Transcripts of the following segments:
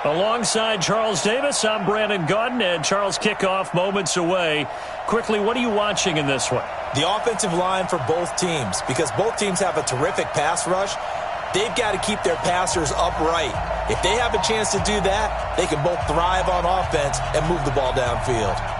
Alongside Charles Davis, I'm Brandon Gaudin, and Charles, kickoff moments away. Quickly, what are you watching in this one? The offensive line for both teams, because both teams have a terrific pass rush. They've got to keep their passers upright. If they have a chance to do that, they can both thrive on offense and move the ball downfield.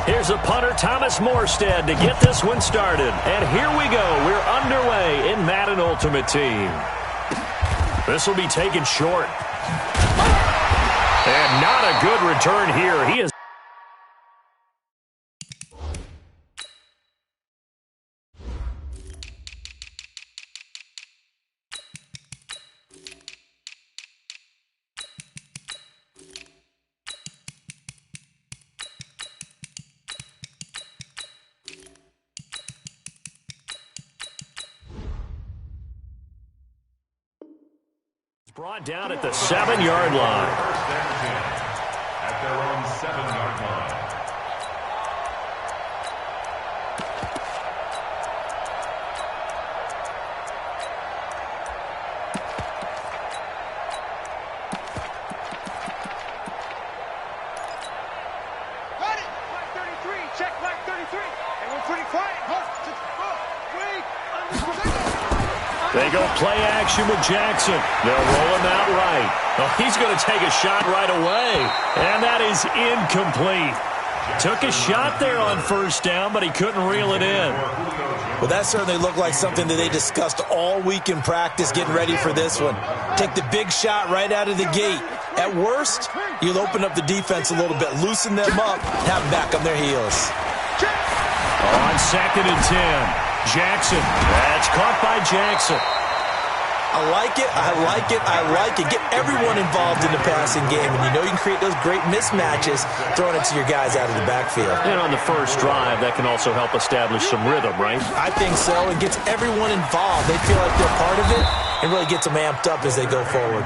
Here's a punter, Thomas Morstead, to get this one started. And here we go. We're underway in Madden Ultimate Team. This will be taken short. And not a good return here. He is brought down at the 7-yard line. First and 10 at their own 7-yard line. Got it! Flag 33, check flag 33. And we're pretty quiet. They go play action with Jackson. They'll roll him out right. Oh, he's going to take a shot right away. And that is incomplete. Took a shot there on first down, but he couldn't reel it in. Well, that certainly looked like something that they discussed all week in practice, getting ready for this one. Take the big shot right out of the gate. At worst, you'll open up the defense a little bit, loosen them up, have them back on their heels. On 2nd and 10. Jackson. That's caught by Jackson. I like it, I like it, I like it. Get everyone involved in the passing game, and you know you can create those great mismatches throwing it to your guys out of the backfield. And on the first drive, that can also help establish some rhythm, right? I think so. It gets everyone involved. They feel like they're part of it, and really gets them amped up as they go forward.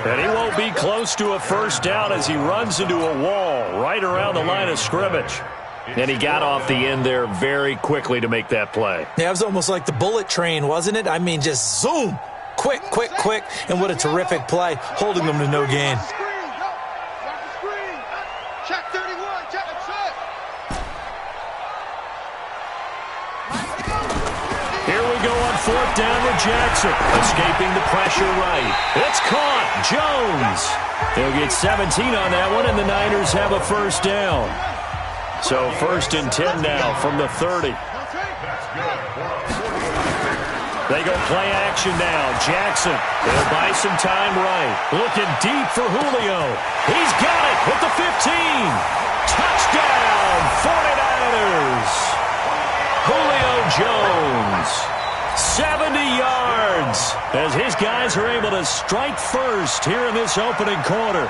And he won't be close to a first down as he runs into a wall right around the line of scrimmage. And he got off the end there very quickly to make that play. Yeah, it was almost like the bullet train, wasn't it? I mean, just zoom. Quick, quick, quick. And what a terrific play, holding them to no gain. Check 31, check it, set. Here we go on 4th down with Jackson. Escaping the pressure right. It's caught. Jones. He'll get 17 on that one, and the Niners have a first down. So 1st and 10 now from the 30. They go play action now. Jackson, he'll buy some time right. Looking deep for Julio. He's got it with the 15. Touchdown, 49ers. Julio Jones, 70 yards, as his guys are able to strike first here in this opening quarter.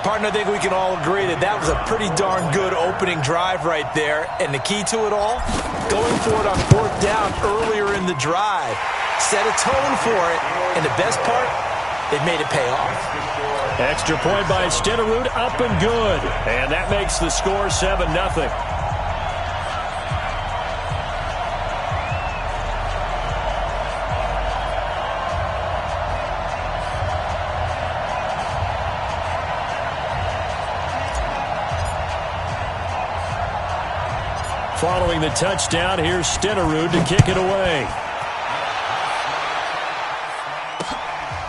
Partner, I think we can all agree that that was a pretty darn good opening drive right there. And the key to it all, going for it on 4th down earlier in the drive. Set a tone for it. And the best part, they've made it pay off. Extra point by Stenerud, up and good. And that makes the score 7-0. Following the touchdown, here's Stenerud to kick it away.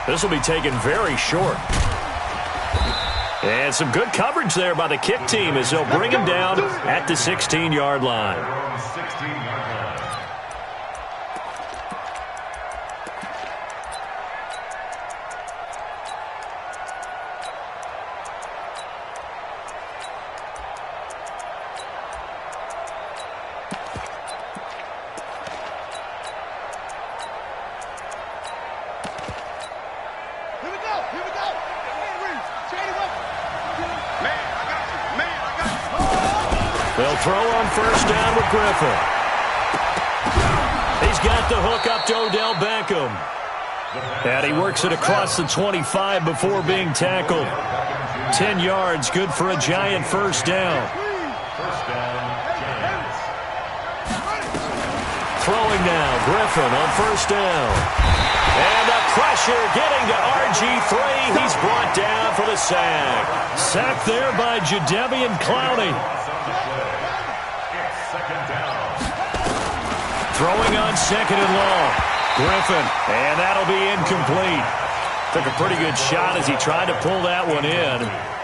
This will be taken very short. And some good coverage there by the kick team as they'll bring him down at the 16-yard line. They'll throw on first down with Griffin. He's got the hook up to Odell Beckham. And he works it across the 25 before being tackled. 10 yards, good for a Giant first down. First down, Giants. throwing now. Griffin on first down. And the pressure getting to RG3. He's brought down for the sack. Sacked there by Jadeveon Clowney. Throwing on second and long. Griffin, and that'll be incomplete. Took a pretty good shot as he tried to pull that one in.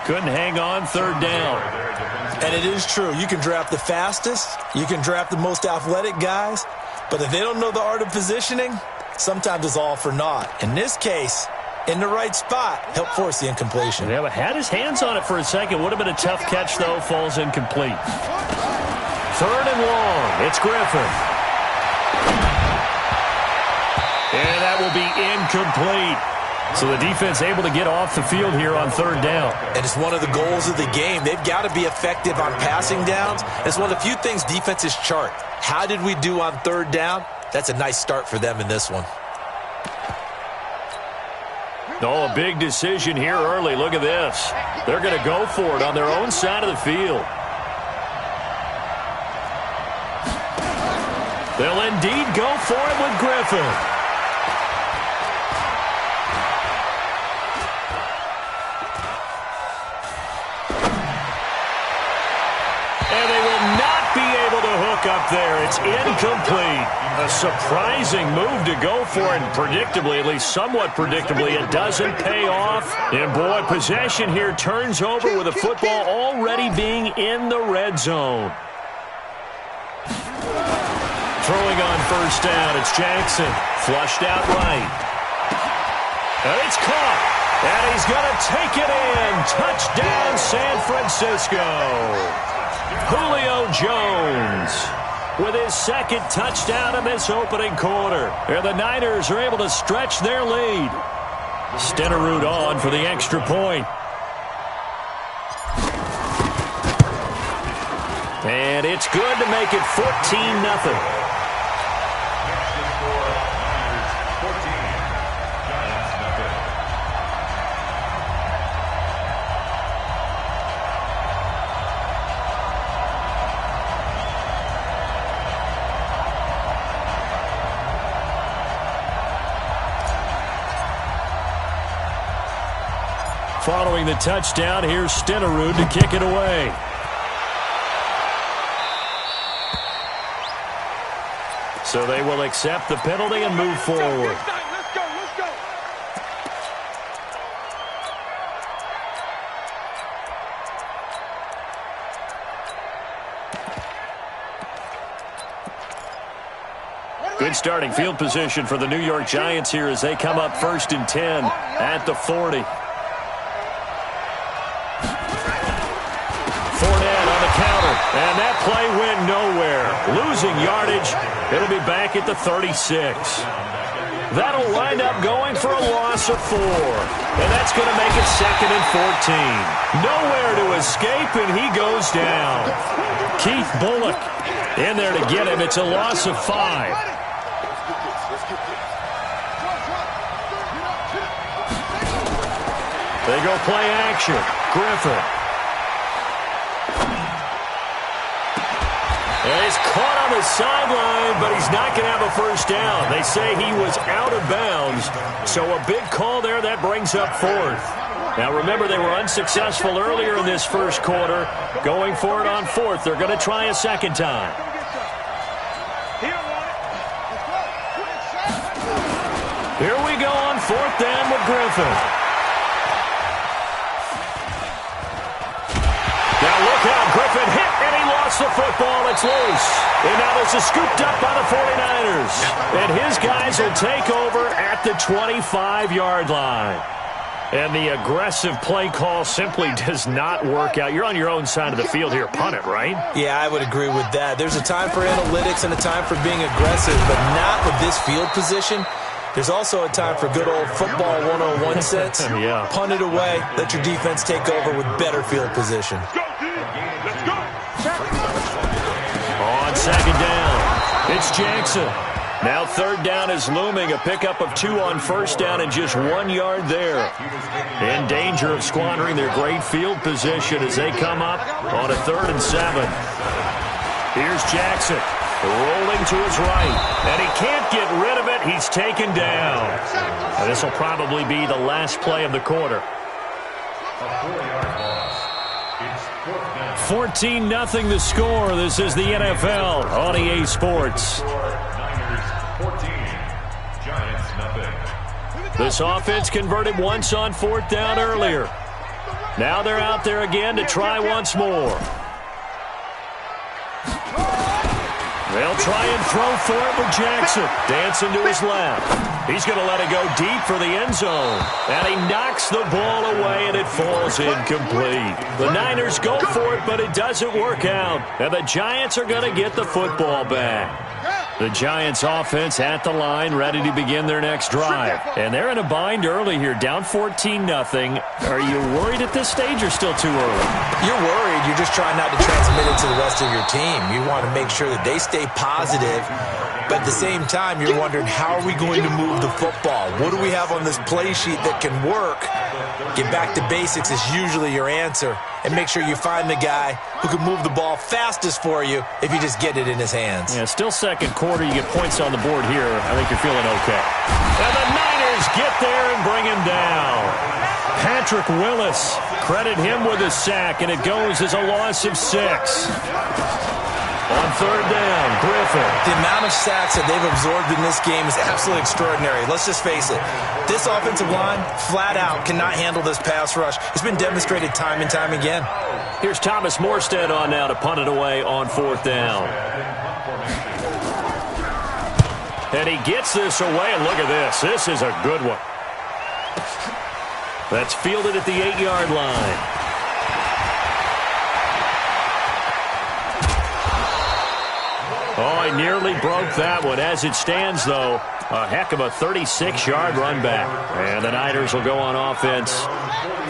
Couldn't hang on third down. And it is true. You can draft the fastest. You can draft the most athletic guys. But if they don't know the art of positioning, sometimes it's all for naught. In this case, in the right spot, helped force the incompletion. Yeah, but had his hands on it for a second. Would have been a tough catch, though. Falls incomplete. Third and long. It's Griffin. And that will be incomplete. So the defense able to get off the field here on third down. And it's one of the goals of the game. They've got to be effective on passing downs. It's one of the few things defenses chart. How did we do on third down? That's a nice start for them in this one. Oh, a big decision here early. Look at this. They're going to go for it on their own side of the field. They'll indeed go for it with Griffin. And they will not be able to hook up there. It's incomplete. A surprising move to go for it, and predictably, at least somewhat predictably, it doesn't pay off. And boy, possession here turns over with the football already being in the red zone. Throwing on first down, it's Jackson. Flushed out right. And it's caught. And he's going to take it in. Touchdown, San Francisco. Julio Jones with his second touchdown in this opening quarter. And the Niners are able to stretch their lead. Stenerud on for the extra point. And it's good to make it 14-0. Following the touchdown, here's Stenerud to kick it away. So they will accept the penalty and move forward. Let's go. Good starting field position for the New York Giants here as they come up 1st and 10 at the 40. And that play went nowhere. Losing yardage. It'll be back at the 36. That'll wind up going for a loss of 4. And that's going to make it 2nd and 14. Nowhere to escape, and he goes down. Keith Bullock in there to get him. It's a loss of 5. They go play action. Griffin. And he's caught on the sideline, but he's not going to have a first down. They say he was out of bounds, so a big call there. That brings up 4th. Now, remember, they were unsuccessful earlier in this first quarter. Going for it on 4th. They're going to try a second time. Here we go on 4th down with Griffin. Now look out, Griffin hit, and he lost the football. It's loose. And now this is scooped up by the 49ers. And his guys will take over at the 25-yard line. And the aggressive play call simply does not work out. You're on your own side of the field here. Punt it, right? Yeah, I would agree with that. There's a time for analytics and a time for being aggressive, but not with this field position. There's also a time for good old football 101 sense. Yeah. Punt it away. Let your defense take over with better field position. Let's go. On second down, it's Jackson. Now 3rd down is looming. A pickup of 2 on 1st down and just 1 yard there. In danger of squandering their great field position as they come up on a 3rd and 7. Here's Jackson. Rolling to his right, and he can't get rid of it. He's taken down. And this will probably be the last play of the quarter. A 4-yard loss. It's 4th down. 14-0 the score. This is the NFL on EA Sports. Niners 14. Giants nothing. This offense converted once on 4th down earlier. Now they're out there again to try once more. They'll try and throw for it with Jackson. Dancing to his left. He's going to let it go deep for the end zone. And he knocks the ball away, and it falls incomplete. The Niners go for it, but it doesn't work out. And the Giants are going to get the football back. The Giants offense at the line, ready to begin their next drive. And they're in a bind early here, down 14-0. Are you worried at this stage or still too early? You're worried. You're just trying not to transmit it to the rest of your team. You want to make sure that they stay positive. But at the same time, you're wondering, how are we going to move the football? What do we have on this play sheet that can work? Get back to basics is usually your answer. And make sure you find the guy who can move the ball fastest for you if you just get it in his hands. Yeah, still second quarter. You get points on the board here. I think you're feeling okay. And the Niners get there and bring him down. Patrick Willis, credit him with a sack, and it goes as a loss of 6. On 3rd down, Griffin. The amount of sacks that they've absorbed in this game is absolutely extraordinary. Let's just face it. This offensive line, flat out, cannot handle this pass rush. It's been demonstrated time and time again. Here's Thomas Morstead on now to punt it away on 4th down. And he gets this away, and look at this. This is a good one. That's fielded at the 8-yard line. Oh, he nearly broke that one. As it stands, though, a heck of a 36-yard run back. And the Niners will go on offense,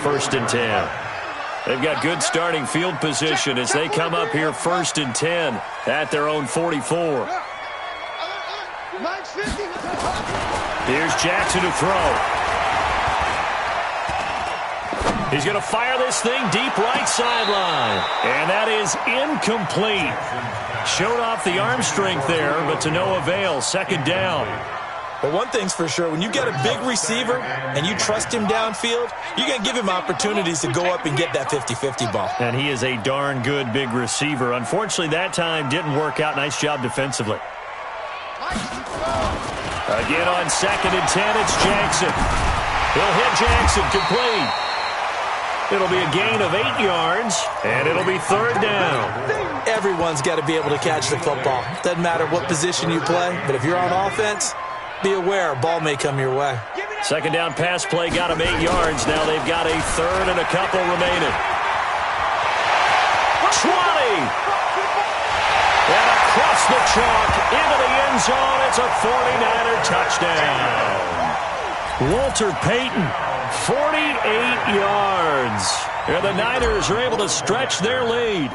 1st and 10. They've got good starting field position as they come up here 1st and 10 at their own 44. Here's Jackson to throw. He's going to fire this thing deep right sideline. And that is incomplete. Showed off the arm strength there, but to no avail. 2nd down. But one thing's for sure, when you get a big receiver and you trust him downfield, you're going to give him opportunities to go up and get that 50-50 ball. And he is a darn good big receiver. Unfortunately, that time didn't work out. Nice job defensively. Again on 2nd and 10, it's Jackson. He'll hit Jackson, complete. It'll be a gain of 8 yards, and it'll be 3rd down. Everyone's got to be able to catch the football. Doesn't matter what position you play, but if you're on offense, be aware a ball may come your way. 2nd down pass play got him 8 yards. Now they've got a 3rd and a couple remaining. 20! And across the chalk into the end zone. It's a 49er touchdown. Walter Payton, 48 yards. And the Niners are able to stretch their lead.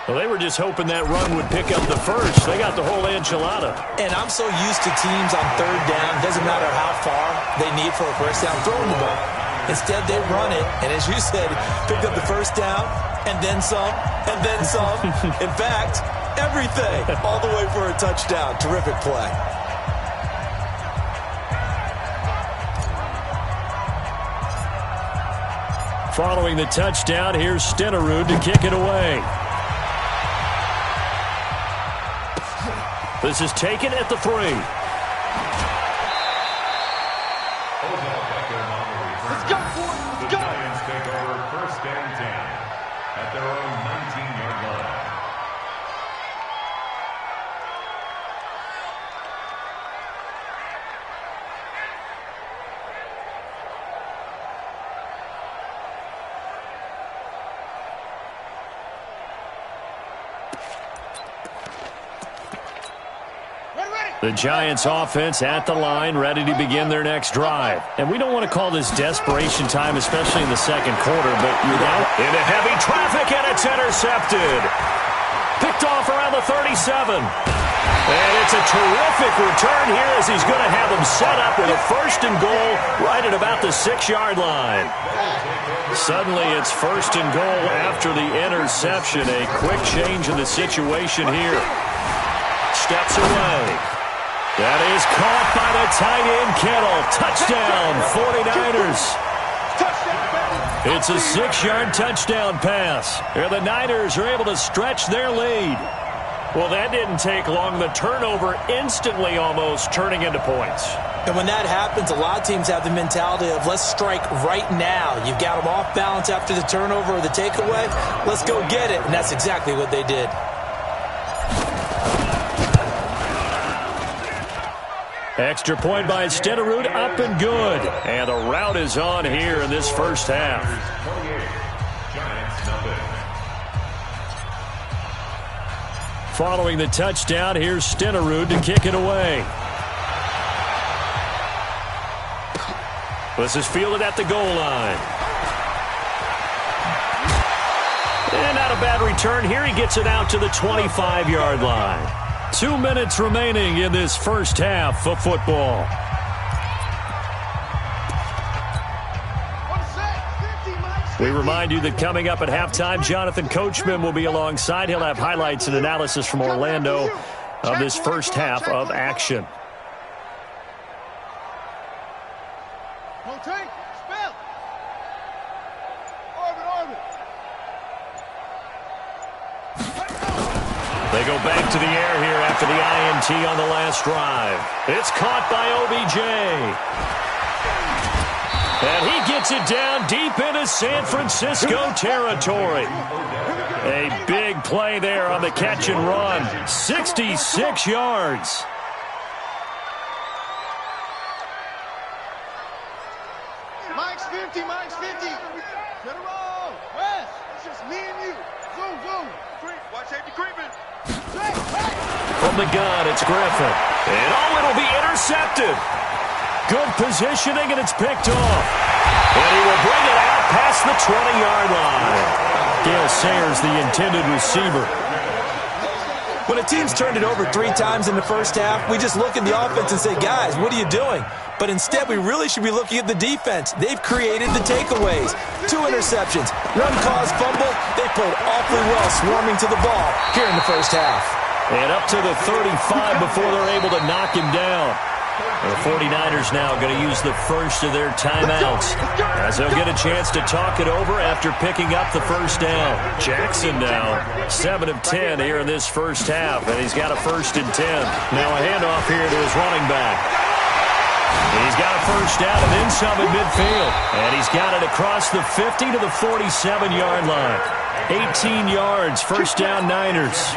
Well, they were just hoping that run would pick up the first. They got the whole enchilada. And I'm so used to teams on 3rd down, doesn't matter how far they need for a first down, throwing the ball. Instead, they run it, and as you said, picked up the first down, and then some, and then some. In fact, everything, all the way for a touchdown. Terrific play. Following the touchdown, here's Stenerud to kick it away. This is taken at the 3. Let's go, boys. Let's The go. Giants take over 1st and 10 at their own 19-yard line. The Giants offense at the line, ready to begin their next drive. And we don't want to call this desperation time, especially in the 2nd quarter, but you're now into heavy traffic, and it's intercepted. Picked off around the 37. And it's a terrific return here as he's going to have them set up with a 1st and goal right at about the 6-yard line. Suddenly it's 1st and goal after the interception. A quick change in the situation here. steps away. That is caught by the tight end, Kittle. Touchdown, 49ers. It's a 6-yard touchdown pass. And the Niners are able to stretch their lead. Well, that didn't take long. The turnover instantly almost turning into points. And when that happens, a lot of teams have the mentality of let's strike right now. You've got them off balance after the turnover or the takeaway. Let's go get it. And that's exactly what they did. Extra point by Stenerud, up and good. And the route is on here in this first half. Following the touchdown, here's Stenerud to kick it away. This is fielded at the goal line. And not a bad return here. He gets it out to the 25-yard line. 2 minutes remaining in this first half of football. We remind you that coming up at halftime, Jonathan Coachman will be alongside. He'll have highlights and analysis from Orlando of this first half of action. They go back to the air here after the INT on the last drive. It's caught by OBJ. And he gets it down deep into San Francisco territory. A big play there on the catch and run. 66 yards. Mike's 50, Mike's 50. Get a roll. West, it's just me and you. Zoom, zoom. Watch safety creeping. From the gun, it's Griffin. And it'll be intercepted. Good positioning, and it's picked off. And he will bring it out past the 20-yard line. Gale Sayers, the intended receiver. When a team's turned it over 3 times in the first half, we just look at the offense and say, guys, what are you doing? But instead, we really should be looking at the defense. They've created the takeaways. 2 interceptions, 1 caused fumble. They played awfully well swarming to the ball here in the first half. And up to the 35 before they're able to knock him down. The 49ers now going to use the first of their timeouts as they'll get a chance to talk it over after picking up the first down. Jackson now 7 of 10 here in this first half, and he's got a 1st and 10. Now a handoff here to his running back. He's got a first down and then some at midfield. And he's got it across the 50 to the 47-yard line. 18 yards, first down Niners.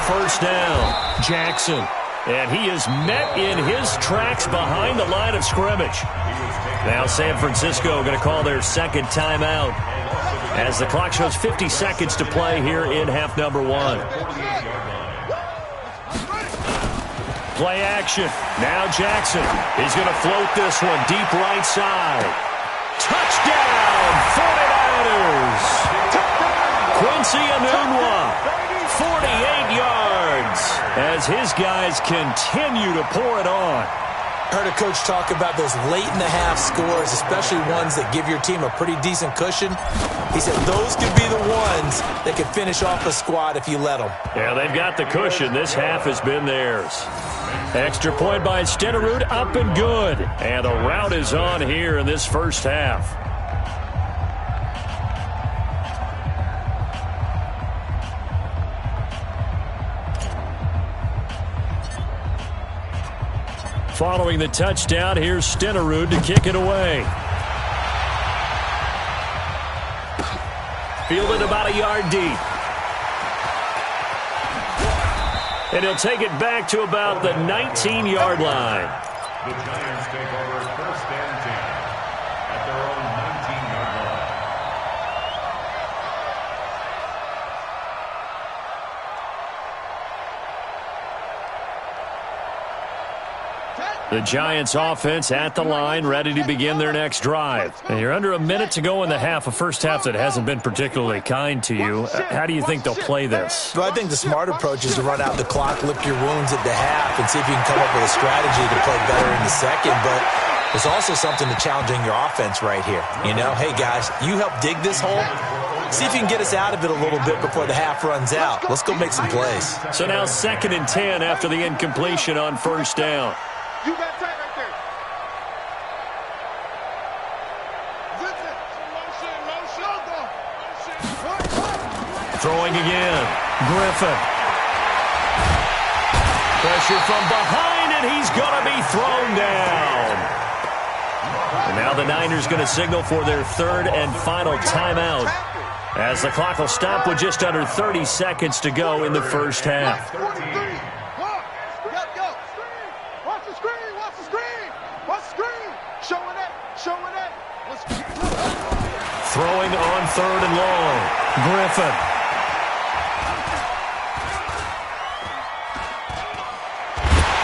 First down, Jackson. And he is met in his tracks behind the line of scrimmage. Now San Francisco going to call their second timeout as the clock shows 50 seconds to play here in half number 1. Play action. Now Jackson. He's going to float this one deep right side. Touchdown, 49ers. Quincy Enunwa. 48 yards as his guys continue to pour it on. Heard a coach talk about those late-in-the-half scores, especially ones that give your team a pretty decent cushion. He said those could be the ones that could finish off a squad if you let them. Yeah, they've got the cushion. This half has been theirs. Extra point by Stenerud, up and good. And the route is on here in this first half. Following the touchdown, here's Stenerud to kick it away. Fielded about a yard deep. And he'll take it back to about the 19-yard line. The Giants take over 1st and 10 at their own 19-yard line. The Giants offense at the line, ready to begin their next drive. And you're under a minute to go in the half, a first half that hasn't been particularly kind to you. How do you think they'll play this? Well, I think the smart approach is to run out the clock, lick your wounds at the half, and see if you can come up with a strategy to play better in the second. But there's also something to challenging your offense right here. You know, hey, guys, you help dig this hole. See if you can get us out of it a little bit before the half runs out. Let's go make some plays. So now 2nd and 10 after the incompletion on 1st down. You got tight right there. Throwing again. Griffin. Pressure from behind, and he's going to be thrown down. And now the Niners going to signal for their 3rd and final timeout, as the clock will stop with just under 30 seconds to go in the 1st half. Watch the screen. Watch the screen. Watch the screen. Showing it. Throwing on 3rd and long. Griffin.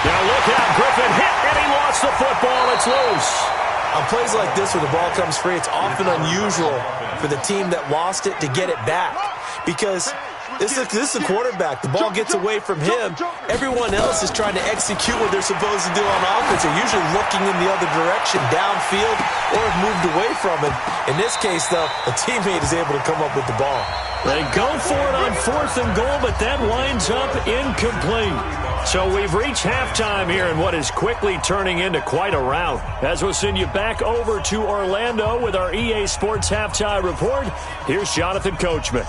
Now look out. Griffin hit, and he lost the football. It's loose. On plays like this where the ball comes free, it's often unusual for the team that lost it to get it back, because this is the quarterback. The ball gets away from him. Everyone else is trying to execute what they're supposed to do on offense. They're usually looking in the other direction, downfield, or have moved away from it. In this case, though, a teammate is able to come up with the ball. They go for it on 4th and goal, but that winds up incomplete. So we've reached halftime here in what is quickly turning into quite a rout. As we'll send you back over to Orlando with our EA Sports Halftime Report, here's Jonathan Coachman.